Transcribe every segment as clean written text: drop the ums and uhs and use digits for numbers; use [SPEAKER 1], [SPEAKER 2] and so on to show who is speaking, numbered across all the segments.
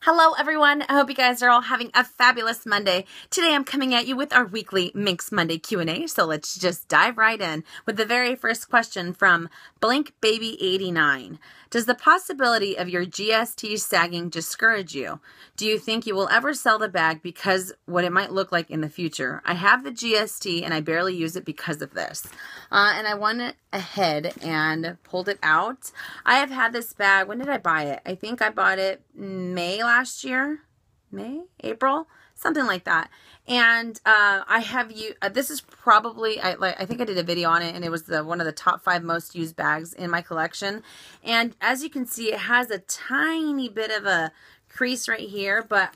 [SPEAKER 1] Hello everyone, I hope you guys are all having a fabulous Monday. Today I'm coming at you with our weekly Minks Monday Q&A, so let's just dive right in with the very first question from BlinkBaby89. Does the possibility of your GST sagging discourage you? Do you think you will ever sell the bag because what it might look like in the future? I have the GST and I barely use it because of this. And I went ahead and pulled it out. I have had this bag, when did I buy it? I think I bought it May last year, April, something like that. And I have this is probably, I think I did a video on it, and it was one of the top 5 most used bags in my collection. And as you can see, it has a tiny bit of a crease right here, but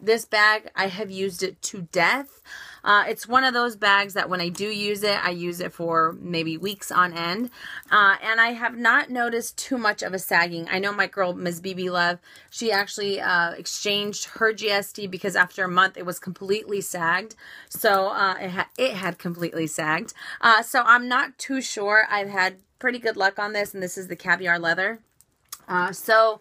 [SPEAKER 1] this bag, I have used it to death. It's one of those bags that when I do use it, I use it for maybe weeks on end. And I have not noticed too much of a sagging. I know my girl, Ms. BB Love, she actually exchanged her GST because after a month, it was completely sagged. So it had completely sagged. So I'm not too sure. I've had pretty good luck on this, and this is the caviar leather. So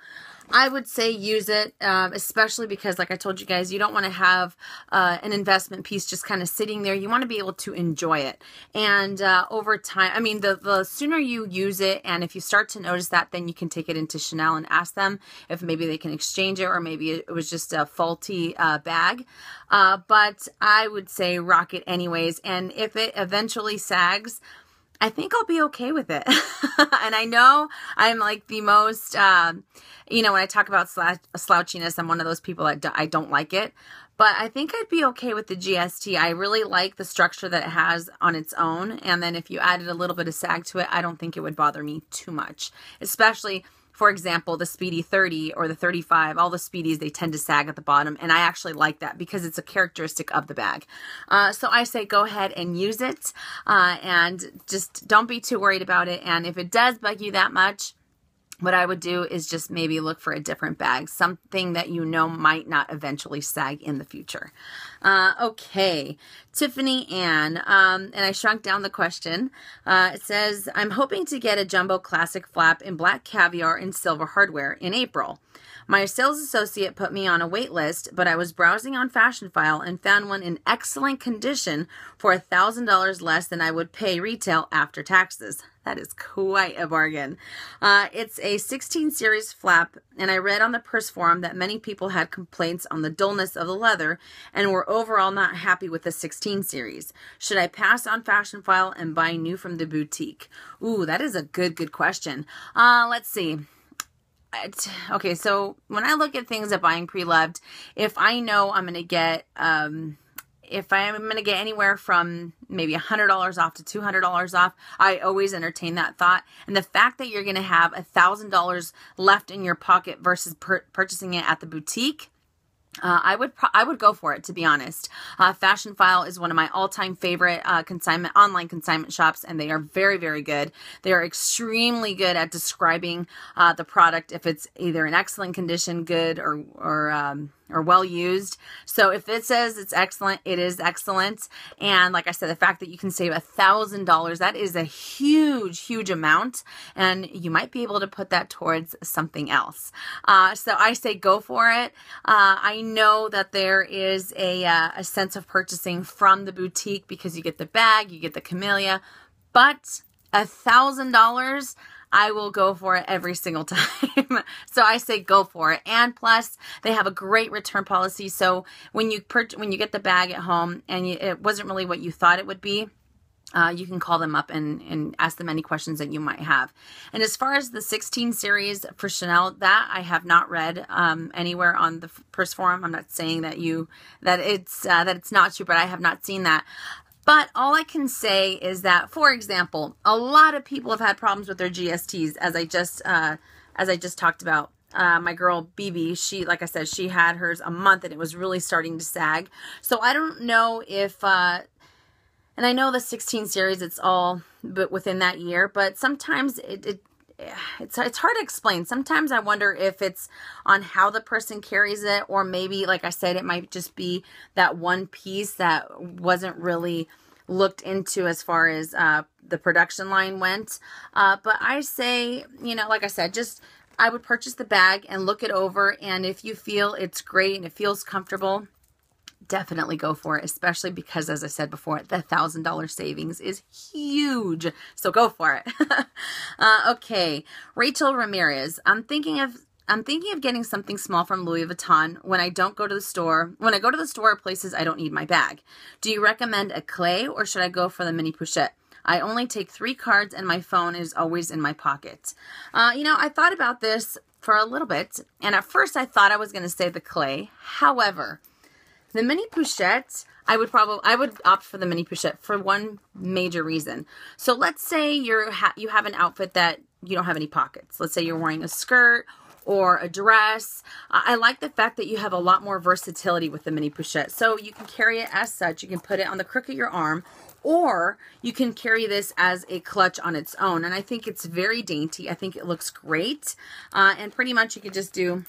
[SPEAKER 1] I would say use it, especially because, like I told you guys, you don't want to have an investment piece just kind of sitting there. You want to be able to enjoy it. And over time, I mean, the sooner you use it, and if you start to notice that, then you can take it into Chanel and ask them if maybe they can exchange it, or maybe it was just a faulty bag. But I would say rock it anyways. And if it eventually sags, I think I'll be okay with it. And I know I'm like the most, you know, when I talk about slouchiness, I'm one of those people that I don't like it. But I think I'd be okay with the GST. I really like the structure that it has on its own. And then if you added a little bit of sag to it, I don't think it would bother me too much. Especially, for example, the Speedy 30 or the 35, all the Speedies, they tend to sag at the bottom. And I actually like that because it's a characteristic of the bag. So I say go ahead and use it and just don't be too worried about it. And if it does bug you that much, what I would do is just maybe look for a different bag, something that you know might not eventually sag in the future. Okay, Tiffany Ann, and I shrunk down the question. It says, I'm hoping to get a jumbo classic flap in black caviar and silver hardware in April. My sales associate put me on a wait list, but I was browsing on Fashion File and found one in excellent condition for $1,000 less than I would pay retail after taxes. That is quite a bargain. It's a 16 series flap, and I read on the purse forum that many people had complaints on the dullness of the leather and were overall not happy with the 16 series. Should I pass on Fashion File and buy new from the boutique? Ooh, that is a good question. Let's see. Okay, so when I look at things at buying pre-loved, if I know I'm going to get, if I'm going to get anywhere from maybe $100 off to $200 off, I always entertain that thought. And the fact that you're going to have $1,000 left in your pocket versus purchasing it at the boutique, I would go for it, to be honest. Fashion File is one of my all-time favorite online consignment shops, and they are very good. They are extremely good at describing the product, if it's either in excellent condition, good, or well used. So if it says it's excellent, it is excellent. And like I said, the fact that you can save $1,000, that is a huge amount, and you might be able to put that towards something else. So I say go for it. I know that there is a sense of purchasing from the boutique because you get the bag, you get the camellia, but $1,000, I will go for it every single time. So I say go for it. And plus, they have a great return policy. So when you get the bag at home and it wasn't really what you thought it would be, you can call them up and ask them any questions that you might have. And as far as the 16 series for Chanel, that I have not read anywhere on the purse forum. I'm not saying that it's not true, but I have not seen that. But all I can say is that, for example, a lot of people have had problems with their GSTs, as I just talked about. My girl BB, she, like I said, she had hers a month and it was really starting to sag. So I don't know if, and I know the 16 series, it's all but within that year, but sometimes it's hard to explain. Sometimes I wonder if it's on how the person carries it, or maybe, like I said, it might just be that one piece that wasn't really looked into as far as the production line went. But I say, you know, like I said, just I would purchase the bag and look it over. And if you feel it's great and it feels comfortable, definitely go for it, especially because, as I said before, the $1,000 savings is huge. So go for it. Okay. Rachel Ramirez. I'm thinking of getting something small from Louis Vuitton when I don't go to the store. When I go to the store or places I don't need my bag. Do you recommend a clay or should I go for the mini pochette? I only take 3 cards and my phone is always in my pocket. You know, I thought about this for a little bit, and at first I thought I was going to say the clay. However, the mini pochette, I would opt for the mini pochette for one major reason. So let's say you have an outfit that you don't have any pockets. Let's say you're wearing a skirt or a dress. I like the fact that you have a lot more versatility with the mini pochette. So you can carry it as such. You can put it on the crook of your arm, or you can carry this as a clutch on its own. And I think it's very dainty. I think it looks great. And pretty much you could just do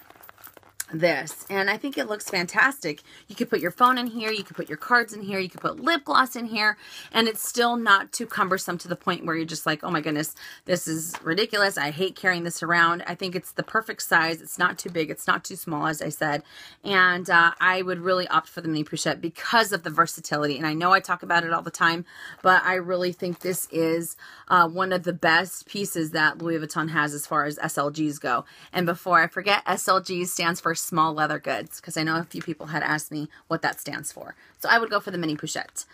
[SPEAKER 1] this, and I think it looks fantastic. You could put your phone in here, you could put your cards in here, you could put lip gloss in here, and it's still not too cumbersome to the point where you're just like, oh my goodness, this is ridiculous. I hate carrying this around. I think it's the perfect size. It's not too big, it's not too small, as I said, and I would really opt for the mini pochette because of the versatility. And I know I talk about it all the time, but I really think this is one of the best pieces that Louis Vuitton has as far as SLGs go. And before I forget, SLGs stands for small leather goods, because I know a few people had asked me what that stands for. So I would go for the mini pochette.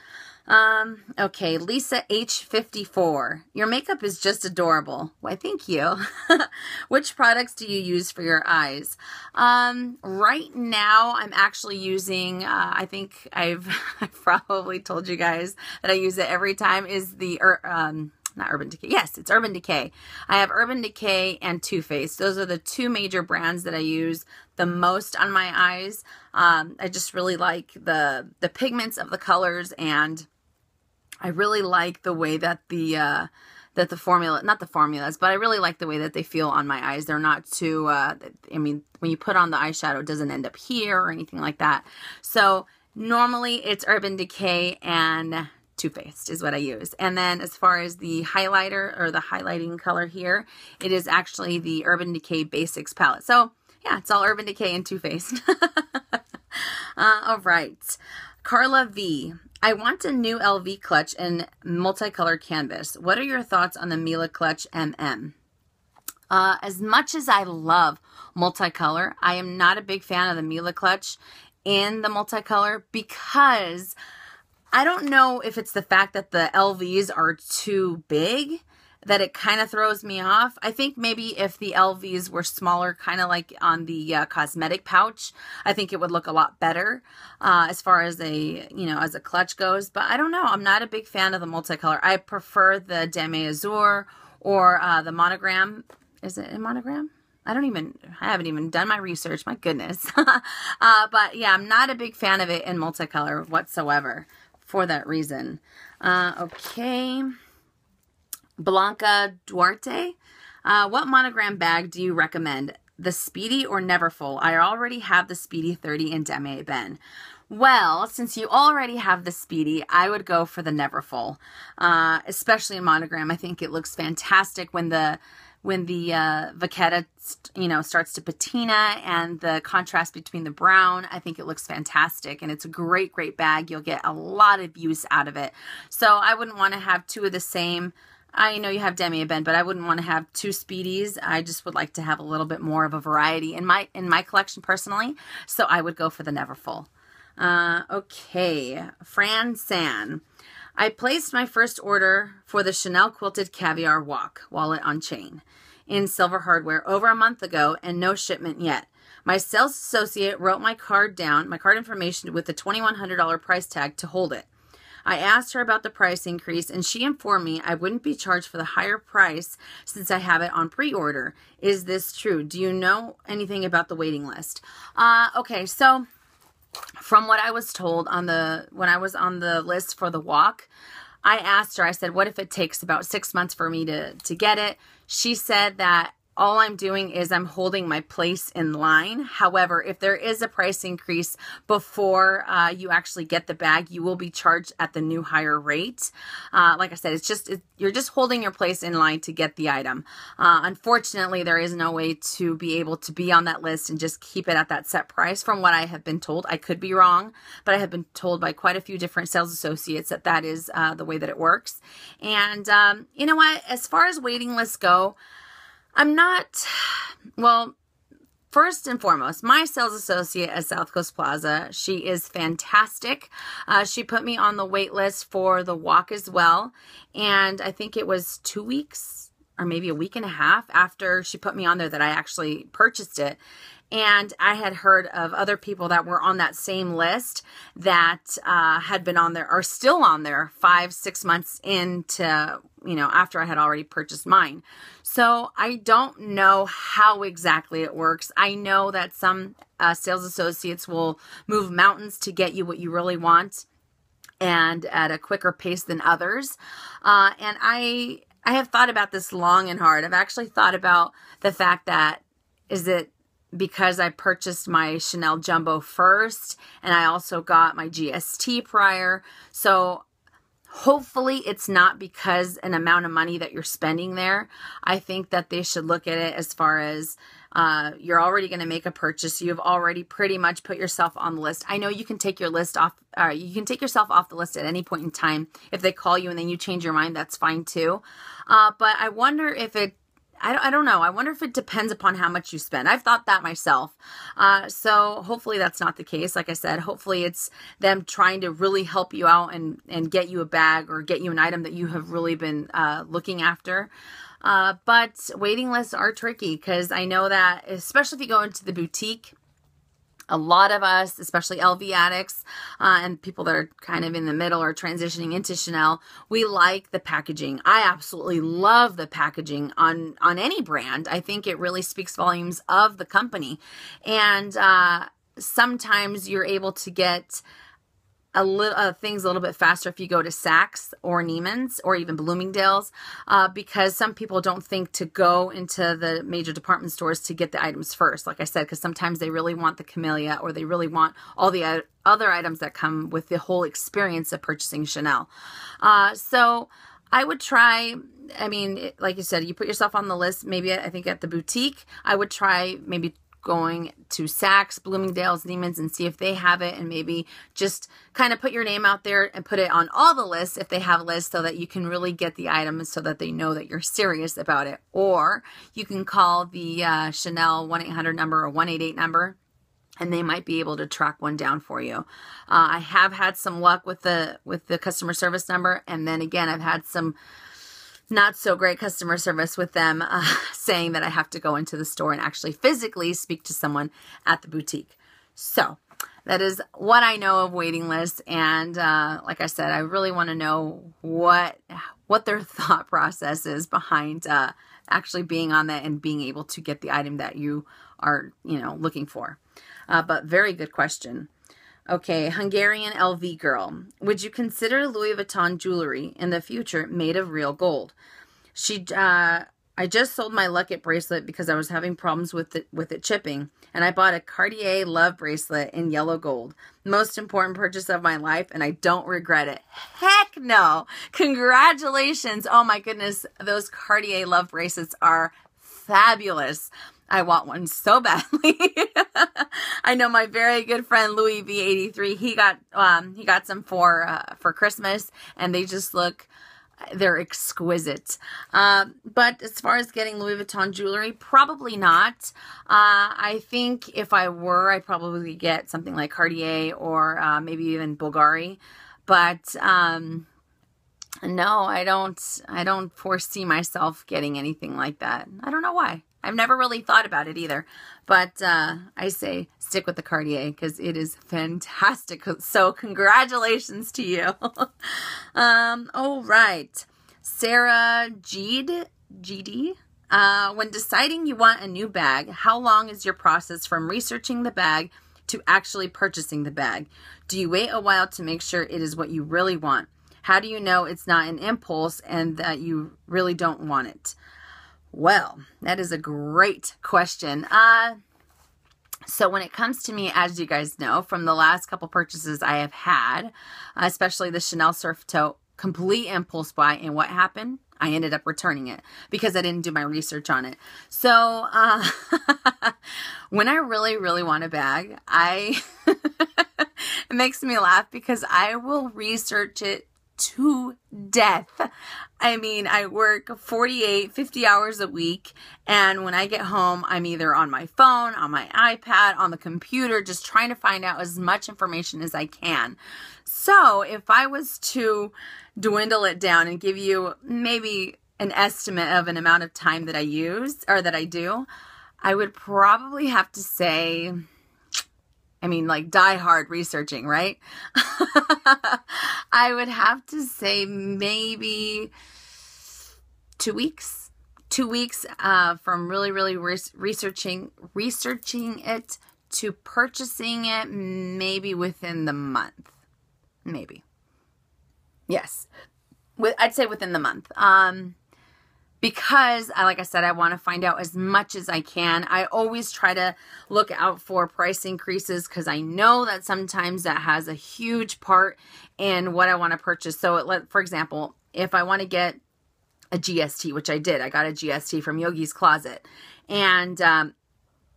[SPEAKER 1] Okay, Lisa H54. Your makeup is just adorable. Why, thank you. Which products do you use for your eyes? Right now, I'm actually using, I think I've probably told you guys that I use it every time, is the, not Urban Decay. Yes, it's Urban Decay. I have Urban Decay and Too Faced. Those are the 2 major brands that I use the most on my eyes. I just really like the pigments of the colors, and I really like the way that the formula, not the formulas, but I really like the way that they feel on my eyes. They're not too, I mean, when you put on the eyeshadow, it doesn't end up here or anything like that. So normally it's Urban Decay and Too Faced is what I use. And then as far as the highlighter or the highlighting color here, it is actually the Urban Decay Basics palette. So yeah, it's all Urban Decay and Too Faced. All right. Carla V. I want a new LV clutch in multicolor canvas. What are your thoughts on the Mila Clutch MM? As much as I love multicolor, I am not a big fan of the Mila Clutch in the multicolor, because I don't know if it's the fact that the LVs are too big that it kind of throws me off. I think maybe if the LVs were smaller, kind of like on the cosmetic pouch, I think it would look a lot better as far as as a clutch goes. But I don't know. I'm not a big fan of the multicolor. I prefer the Dame Azur or the Monogram. Is it a Monogram? I haven't even done my research. My goodness. But yeah, I'm not a big fan of it in multicolor whatsoever for that reason. Okay. Blanca Duarte. What Monogram bag do you recommend? The Speedy or Neverfull? I already have the Speedy 30 in Deme Ben. Well, since you already have the Speedy, I would go for the Neverfull, especially in Monogram. I think it looks fantastic when the vachetta, starts to patina, and the contrast between the brown. I think it looks fantastic, and it's a great, great bag. You'll get a lot of use out of it. So I wouldn't want to have 2 of the same. I know you have Demi Ben, but I wouldn't want to have 2 Speedies. I just would like to have a little bit more of a variety in my collection personally. So I would go for the Neverfull. Okay, Fran San. I placed my first order for the Chanel Quilted Caviar Wallet on chain in silver hardware over a month ago, and no shipment yet. My sales associate wrote my card information with the $2,100 price tag to hold it. I asked her about the price increase, and she informed me I wouldn't be charged for the higher price since I have it on pre-order. Is this true? Do you know anything about the waiting list? Okay, so from what I was told when I was on the list for the walk, I asked her, I said, what if it takes about 6 months for me to get it? She said that all I'm doing is I'm holding my place in line. However, if there is a price increase before you actually get the bag, you will be charged at the new higher rate. Like I said, you're just holding your place in line to get the item. Unfortunately, there is no way to be able to be on that list and just keep it at that set price from what I have been told. I could be wrong, but I have been told by quite a few different sales associates that that is the way that it works. And you know what? As far as waiting lists go, well, first and foremost, my sales associate at South Coast Plaza, she is fantastic. She put me on the wait list for the walk as well. And I think it was 2 weeks or maybe a week and a half after she put me on there that I actually purchased it. And I had heard of other people that were on that same list that had been on there or still on there 5-6 months into, after I had already purchased mine. So I don't know how exactly it works. I know that some sales associates will move mountains to get you what you really want and at a quicker pace than others. And I have thought about this long and hard. I've actually thought about the fact that, is it because I purchased my Chanel Jumbo first and I also got my GST prior? So hopefully it's not because an amount of money that you're spending there. I think that they should look at it as far as you're already going to make a purchase. You've already pretty much put yourself on the list. I know you can take your list off. You can take yourself off the list at any point in time. If they call you and then you change your mind, that's fine too. But I wonder if I don't know. I wonder if it depends upon how much you spend. I've thought that myself. So hopefully that's not the case. Like I said, hopefully it's them trying to really help you out and get you a bag or get you an item that you have really been looking after. But waiting lists are tricky because I know that, especially if you go into the boutique, a lot of us, especially LV addicts and people that are kind of in the middle or transitioning into Chanel, we like the packaging. I absolutely love the packaging on any brand. I think it really speaks volumes of the company. And sometimes you're able to get things a little bit faster if you go to Saks or Neiman's or even Bloomingdale's, because some people don't think to go into the major department stores to get the items first. Like I said, because sometimes they really want the camellia or they really want all the other items that come with the whole experience of purchasing Chanel. So I would try, like you said, you put yourself on the list, maybe I think at the boutique, I would try maybe going to Saks, Bloomingdale's, Neiman's, and see if they have it, and maybe just kind of put your name out there and put it on all the lists if they have lists so that you can really get the item so that they know that you're serious about it. Or you can call the Chanel 1-800 number or 188 number, and they might be able to track one down for you. I have had some luck with the customer service number, and then again, I've had some not so great customer service with them saying that I have to go into the store and actually physically speak to someone at the boutique. So that is what I know of waiting lists. And like I said, I really want to know what their thought process is behind actually being on that and being able to get the item that you are, looking for. But very good question. Okay, Hungarian LV girl. Would you consider Louis Vuitton jewelry in the future made of real gold? I just sold my Locket bracelet because I was having problems with it chipping, and I bought a Cartier Love bracelet in yellow gold. Most important purchase of my life, and I don't regret it. Heck no! Congratulations! Oh my goodness, those Cartier Love bracelets are fabulous. I want one so badly. I know my very good friend Louis V83. He got some for Christmas, and they just they're exquisite. But as far as getting Louis Vuitton jewelry, probably not. I think if I were, I'd probably get something like Cartier or maybe even Bulgari. But no, I don't foresee myself getting anything like that. I don't know why. I've never really thought about it either, but I say stick with the Cartier because it is fantastic. So congratulations to you. All right. Sarah GD. When deciding you want a new bag, how long is your process from researching the bag to actually purchasing the bag? Do you wait a while to make sure it is what you really want? How do you know it's not an impulse and that you really don't want it? Well, that is a great question. So when it comes to me, as you guys know, from the last couple purchases I have had, especially the Chanel Surf Tote, complete impulse buy, and what happened? I ended up returning it because I didn't do my research on it. So when I really, really want a bag, it makes me laugh because I will research it to death. I mean, I work 48, 50 hours a week, and when I get home, I'm either on my phone, on my iPad, on the computer, just trying to find out as much information as I can. So if I was to dwindle it down and give you maybe an estimate of an amount of time that I use or that I do, I would probably have to say, I mean, like die hard researching, right? I would have to say maybe 2 weeks. 2 weeks from really researching it to purchasing it, maybe within the month. Maybe. Yes. I'd say within the month. Because, like I said, I want to find out as much as I can. I always try to look out for price increases because I know that sometimes that has a huge part in what I want to purchase. So, for example, if I want to get a GST, which I did, I got a GST from Yogi's Closet. And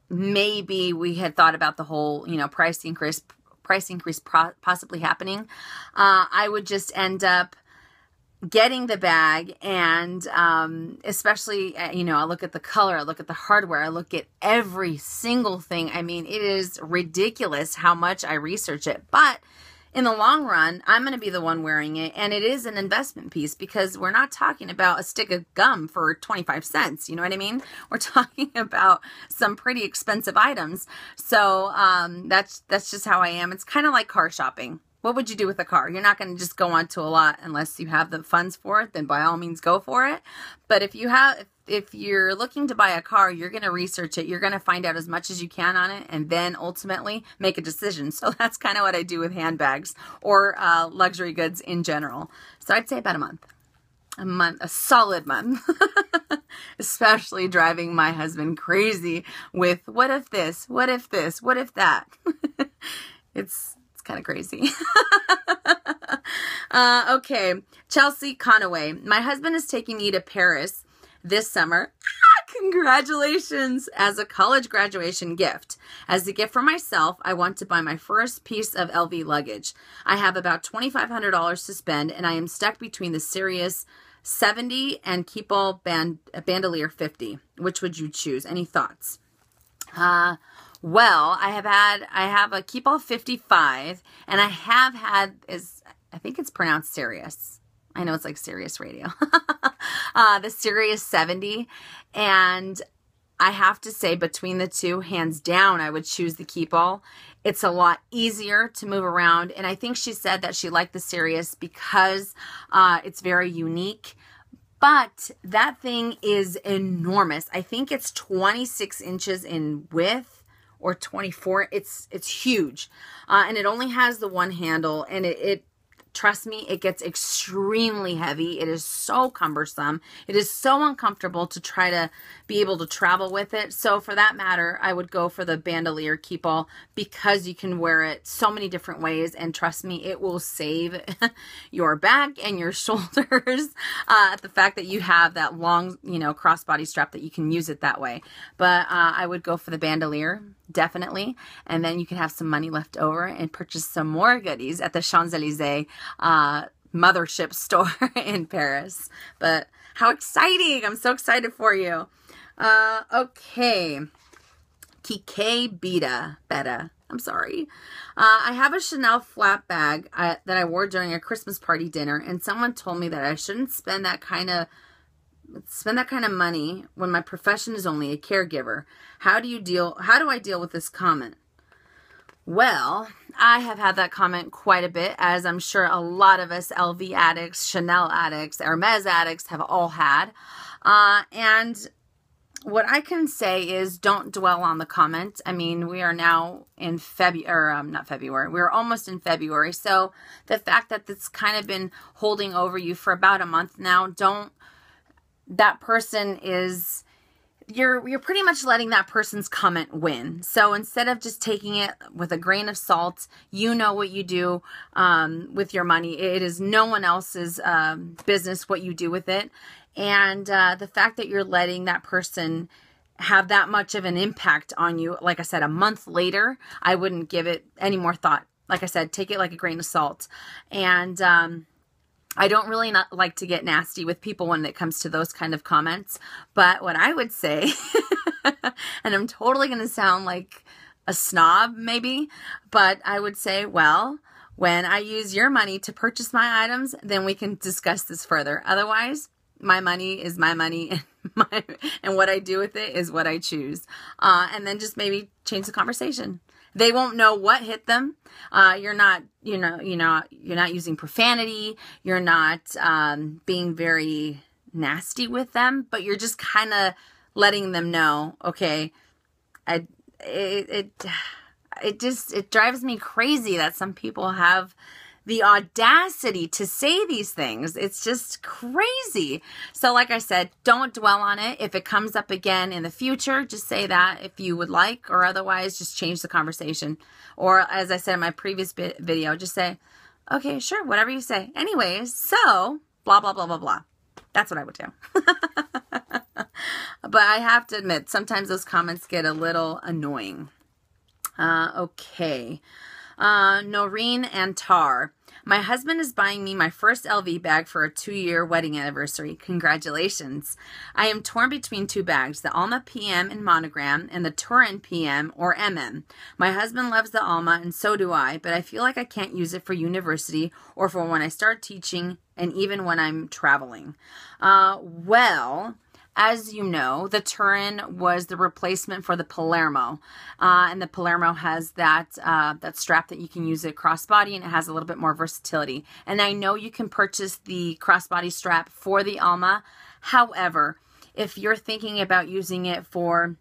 [SPEAKER 1] maybe we had thought about the whole, price increase possibly happening. I would just end up getting the bag, and especially, I look at the color, I look at the hardware, I look at every single thing. I mean, it is ridiculous how much I research it, but in the long run, I'm going to be the one wearing it, and it is an investment piece because we're not talking about a stick of gum for 25 cents, you know what I mean? We're talking about some pretty expensive items. So that's just how I am. It's kind of like car shopping. What would you do with a car? You're not going to just go onto a lot unless you have the funds for it, then by all means go for it. But if you're looking to buy a car, you're going to research it. You're going to find out as much as you can on it and then ultimately make a decision. So that's kind of what I do with handbags or luxury goods in general. So I'd say about a month, a solid month, especially driving my husband crazy with what if this, what if this, what if that? It's kind of crazy. Okay. Chelsea Conaway. My husband is taking me to Paris this summer. Congratulations! As a college graduation gift. As a gift for myself, I want to buy my first piece of LV luggage. I have about $2,500 to spend, and I am stuck between the Sirius 70 and Keepall Bandolier 50. Which would you choose? Any thoughts? Well, I have a Keepall 55, and I have had, I think it's pronounced Sirius. I know it's like Sirius Radio. The Sirius 70, and I have to say between the two, hands down, I would choose the Keepall. It's a lot easier to move around, and I think she said that she liked the Sirius because it's very unique. But that thing is enormous. I think it's 26 inches in width. Or 24, it's huge, and it only has the one handle, and it trust me, it gets extremely heavy. It is so cumbersome. It is so uncomfortable to try to be able to travel with it. So for that matter, I would go for the Bandolier Keepall because you can wear it so many different ways, and trust me, it will save your back and your shoulders. The fact that you have that long, crossbody strap that you can use it that way. But I would go for the Bandolier, definitely, and then you can have some money left over and purchase some more goodies at the Champs-Élysées mothership store in Paris. But how exciting! I'm so excited for you. Okay. Kike Beta. I'm sorry. I have a Chanel flap bag that I wore during a Christmas party dinner, and someone told me that I shouldn't spend that kind of money when my profession is only a caregiver. How do I deal with this comment? Well, I have had that comment quite a bit, as I'm sure a lot of us LV addicts, Chanel addicts, Hermes addicts have all had. And what I can say is don't dwell on the comment. I mean, we are now in not February. We're almost in February. So the fact that it's kind of been holding over you for about a month now, don't that person is, you're pretty much letting that person's comment win. So instead of just taking it with a grain of salt, you know what you do with your money. It is no one else's business what you do with it. And the fact that you're letting that person have that much of an impact on you, like I said, a month later, I wouldn't give it any more thought. Like I said, take it like a grain of salt. And I don't really not like to get nasty with people when it comes to those kind of comments. But what I would say, and I'm totally going to sound like a snob maybe, but I would say, well, when I use your money to purchase my items, then we can discuss this further. Otherwise, my money is my money, and what I do with it is what I choose. And then just maybe change the conversation. They won't know what hit them. You're not using profanity. You're not being very nasty with them, but you're just kind of letting them know, okay, it drives me crazy that some people have the audacity to say these things. It's just crazy. So like I said, don't dwell on it. If it comes up again in the future, just say that if you would like, or otherwise just change the conversation. Or as I said in my previous video, just say, okay, sure, whatever you say. Anyways, so blah, blah, blah, blah, blah. That's what I would do. But I have to admit, sometimes those comments get a little annoying. Okay. Noreen and Tar. My husband is buying me my first LV bag for a 2-year wedding anniversary. Congratulations. I am torn between 2 bags, the Alma PM in monogram and the Turin PM or MM. My husband loves the Alma and so do I, but I feel like I can't use it for university or for when I start teaching and even when I'm traveling. Well, as you know, the Turin was the replacement for the Palermo. And the Palermo has that strap that you can use it crossbody, and it has a little bit more versatility. And I know you can purchase the crossbody strap for the Alma. However, if you're thinking about using it for,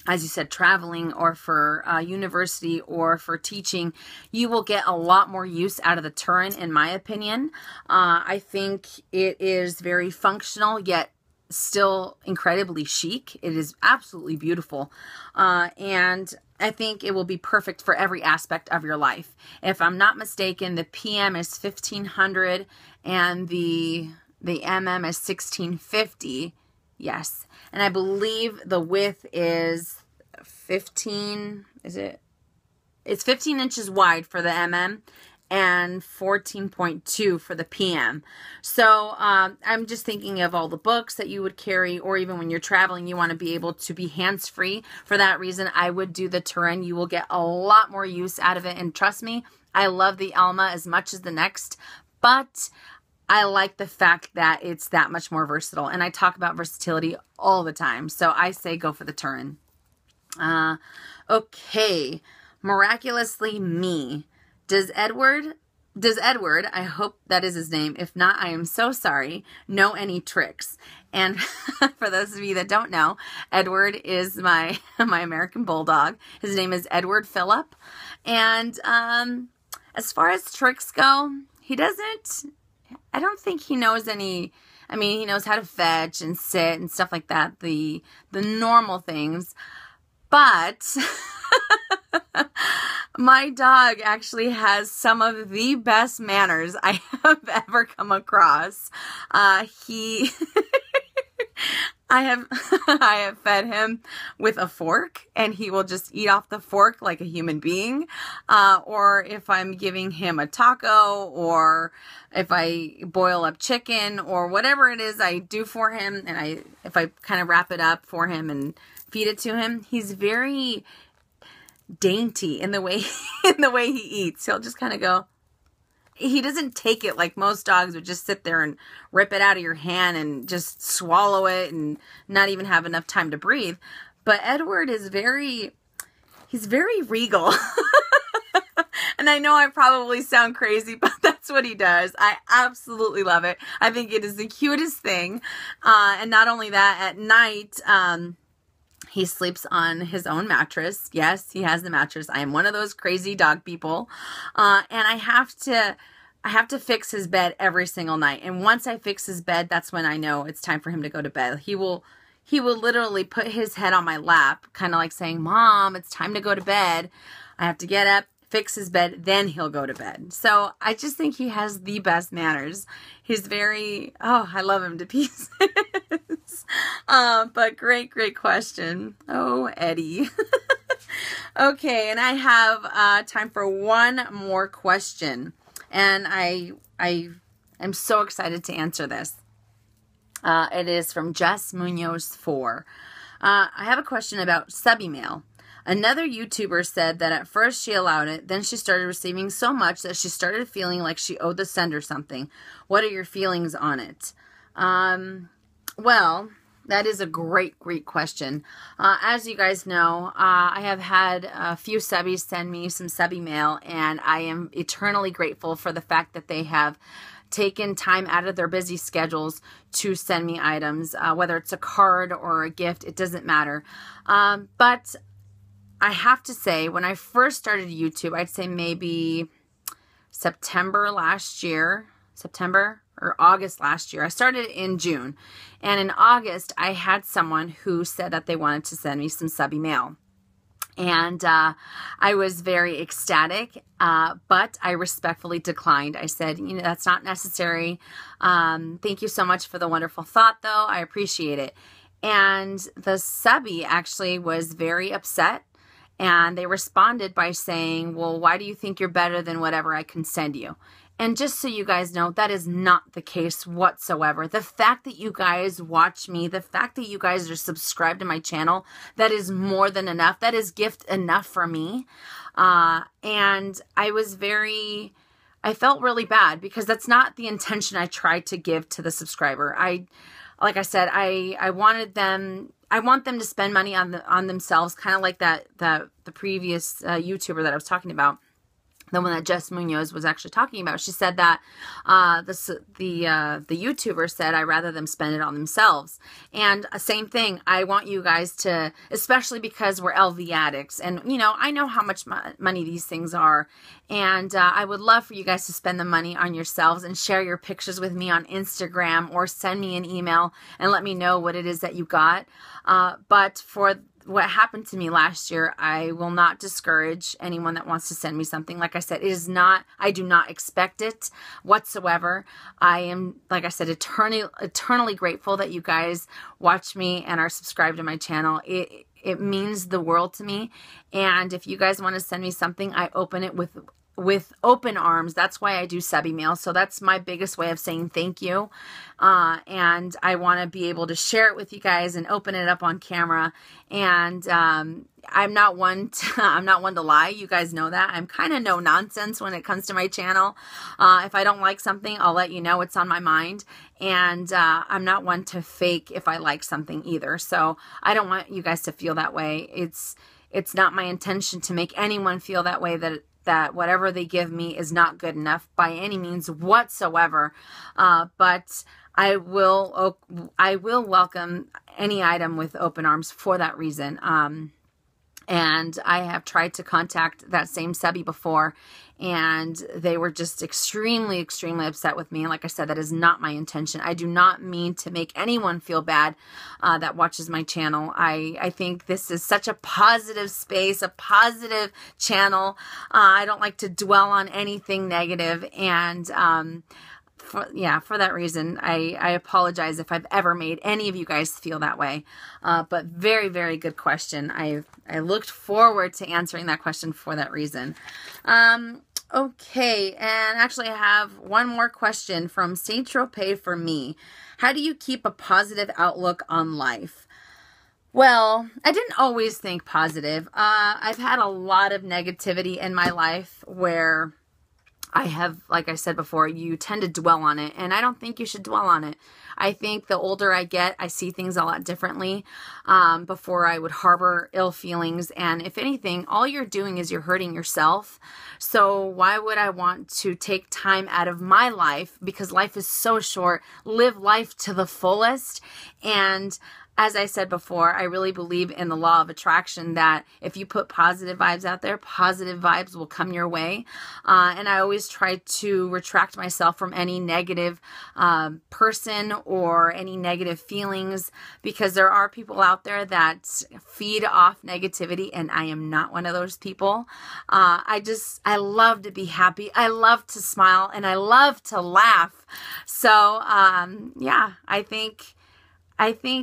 [SPEAKER 1] as you said, traveling or for university or for teaching, you will get a lot more use out of the Turin, in my opinion. I think it is very functional, yet still incredibly chic. It is absolutely beautiful. And I think it will be perfect for every aspect of your life. If I'm not mistaken, the PM is $1,500 and the MM is $1,650. Yes. And I believe the width is 15, it's 15 inches wide for the MM and 14.2 for the PM. So I'm just thinking of all the books that you would carry, or even when you're traveling, you want to be able to be hands-free. For that reason, I would do the Turin. You will get a lot more use out of it. And trust me, I love the Alma as much as the next, but I like the fact that it's that much more versatile. And I talk about versatility all the time. So I say go for the Turin. Okay. Miraculously Me. Does Edward, I hope that is his name, if not, I am so sorry, know any tricks? And for those of you that don't know, Edward is my American Bulldog. His name is Edward Phillip. And as far as tricks go, I don't think he knows any. I mean, he knows how to fetch and sit and stuff like that, the normal things. But my dog actually has some of the best manners I have ever come across. I have fed him with a fork, and he will just eat off the fork like a human being. Or if I'm giving him a taco, or if I boil up chicken, or whatever it is I do for him, and if I kind of wrap it up for him and feed it to him, he's very dainty in the way he eats. He'll just kind of go. He doesn't take it like most dogs would just sit there and rip it out of your hand and just swallow it and not even have enough time to breathe. But Edward is he's very regal. And I know I probably sound crazy, but that's what he does. I absolutely love it. I think it is the cutest thing. And not only that, at night, he sleeps on his own mattress. Yes, he has the mattress. I am one of those crazy dog people. And I have to I have to fix his bed every single night. And once I fix his bed, that's when I know it's time for him to go to bed. He will literally put his head on my lap, kind of like saying, Mom, it's time to go to bed. I have to get up, fix his bed, then he'll go to bed. So I just think he has the best manners. He's very, oh, I love him to pieces. But great Question. Oh, Eddie. Okay, and I have time for one more question. And I'm so excited to answer this. It is from Jess Munoz 4. I have a question about subby mail. Another YouTuber said that at first she allowed it, then she started receiving so much that she started feeling like she owed the sender something. What are your feelings on it? Well, that is a great question. As you guys know, I have had a few subbies send me some subby mail, and I am eternally grateful for the fact that they have taken time out of their busy schedules to send me items, whether it's a card or a gift, it doesn't matter. But I have to say, when I first started YouTube, I'd say maybe September or August last year. I started in June. And in August, I had someone who said that they wanted to send me some subby mail. And I was very ecstatic, but I respectfully declined. I said, that's not necessary. Thank you so much for the wonderful thought, though. I appreciate it. And the subby actually was very upset. And they responded by saying, well, why do you think you're better than whatever I can send you? And just so you guys know, that is not the case whatsoever. The fact that you guys watch me, the fact that you guys are subscribed to my channel, that is more than enough. That is gift enough for me. And I felt really bad because that's not the intention I tried to give to the subscriber. Like I said, I want them to spend money on themselves, kind of like the previous YouTuber that I was talking about. The one that Jess Munoz was actually talking about. She said that the YouTuber said, I'd rather them spend it on themselves. And same thing, I want you guys to, especially because we're LV addicts. And, I know how much money these things are. And I would love for you guys to spend the money on yourselves and share your pictures with me on Instagram or send me an email and let me know what it is that you got. But for what happened to me last year, I will not discourage anyone that wants to send me something. Like I said, I do not expect it whatsoever. I am, like I said, eternally grateful that you guys watch me and are subscribed to my channel. It means the world to me. And if you guys want to send me something, I open it with open arms. That's why I do subby mail. So that's my biggest way of saying thank you. And I want to be able to share it with you guys and open it up on camera. And I'm not one to lie. You guys know that. I'm kind of no nonsense when it comes to my channel. If I don't like something, I'll let you know it's on my mind. And I'm not one to fake if I like something either. So I don't want you guys to feel that way. It's not my intention to make anyone feel that way, that whatever they give me is not good enough by any means whatsoever. But I will welcome any item with open arms for that reason. And I have tried to contact that same subby before, and they were just extremely upset with me. And like I said, that is not my intention. I do not mean to make anyone feel bad that watches my channel. I think this is such a positive space, a positive channel. I don't like to dwell on anything negative, and for that reason, I apologize if I've ever made any of you guys feel that way. But very good question. I looked forward to answering that question for that reason. Okay, and actually I have one more question from Saint Tropez for me. How do you keep a positive outlook on life? Well, I didn't always think positive. I've had a lot of negativity in my life where I have, like I said before, you tend to dwell on it, and I don't think you should dwell on it. I think the older I get, I see things a lot differently. Before I would harbor ill feelings, and if anything, all you're doing is you're hurting yourself. So why would I want to take time out of my life, because life is so short, live life to the fullest, and as I said before, I really believe in the law of attraction, that if you put positive vibes out there, positive vibes will come your way. And I always try to retract myself from any negative person or any negative feelings, because there are people out there that feed off negativity, and I am not one of those people. I love to be happy. I love to smile, and I love to laugh. So, yeah, I think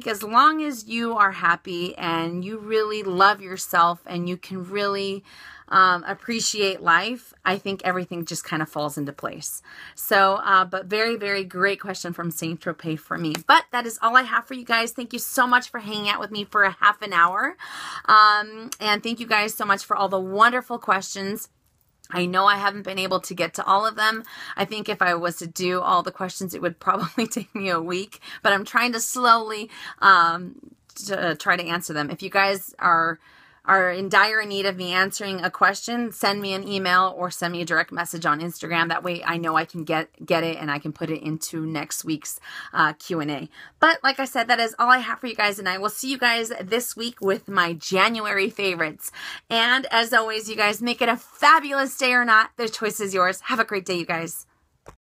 [SPEAKER 1] as long as you are happy and you really love yourself and you can really appreciate life, I think everything just kind of falls into place. So, but very, very great question from Saint Tropez for me. But that is all I have for you guys. Thank you so much for hanging out with me for a half an hour. And thank you guys so much for all the wonderful questions. I know I haven't been able to get to all of them. I think if I was to do all the questions, it would probably take me a week, but I'm trying to slowly try to answer them. If you guys are in dire need of me answering a question, send me an email or send me a direct message on Instagram. That way I know I can get it and I can put it into next week's Q&A. But like I said, that is all I have for you guys, and I will see you guys this week with my January favorites. And as always, you guys, make it a fabulous day or not. The choice is yours. Have a great day, you guys.